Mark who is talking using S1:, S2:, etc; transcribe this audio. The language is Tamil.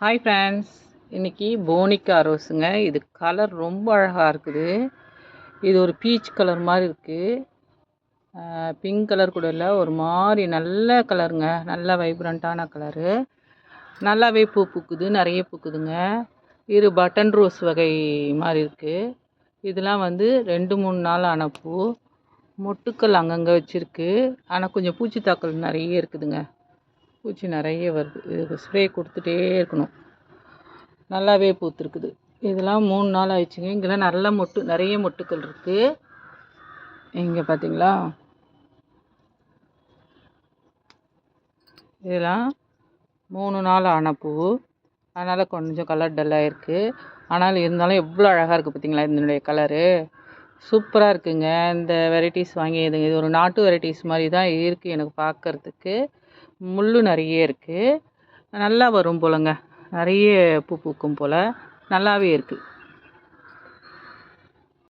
S1: ஹாய் ஃப்ரெண்ட்ஸ், இன்னைக்கு போனிக்கா ரோஸுங்க. இது கலர் ரொம்ப அழகாக இருக்குது. இது ஒரு பீச் கலர் மாதிரி இருக்குது. பிங்க் கலர் கூட இல்லை, ஒரு மாதிரி நல்ல கலருங்க. நல்ல வைப்ரண்ட்டான கலரு. நல்லாவே பூ பூக்குது, நிறைய பூக்குதுங்க. இது பட்டன் ரோஸ் வகை மாதிரி இருக்குது. இதெல்லாம் 2-3 நாள் ஆன பூ. மொட்டுக்கள் அங்கங்கே வச்சுருக்கு. ஆனால் கொஞ்சம் பூச்சி தாக்கல் நிறைய இருக்குதுங்க. பூச்சி நிறைய வருது. இதுக்கு ஸ்ப்ரே கொடுத்துட்டே இருக்கணும். நல்லாவே பூத்துருக்குது. இதெல்லாம் 3 நாள் ஆயிடுச்சுங்க. இங்கெல்லாம் நல்ல மொட்டு, நிறைய மொட்டுக்கள் இருக்குது. இங்கே பார்த்தீங்களா, இதெல்லாம் 3 நாள் ஆன பூ. அதனால் கொஞ்சம் கலர் டல்லாக இருக்குது. ஆனால் இருந்தாலும் எவ்வளோ அழகாக இருக்குது பார்த்தீங்களா. இதனுடைய கலரு சூப்பராக இருக்குங்க. இந்த வெரைட்டிஸ் வாங்கி இது ஒரு நாட்டு வெரைட்டிஸ் மாதிரி தான் இருக்குது எனக்கு பார்க்குறதுக்கு. முள் நிறைய இருக்குது. நல்லா வரும் போலங்க. நிறைய பூ பூக்கும் போல். நல்லாவே இருக்குது.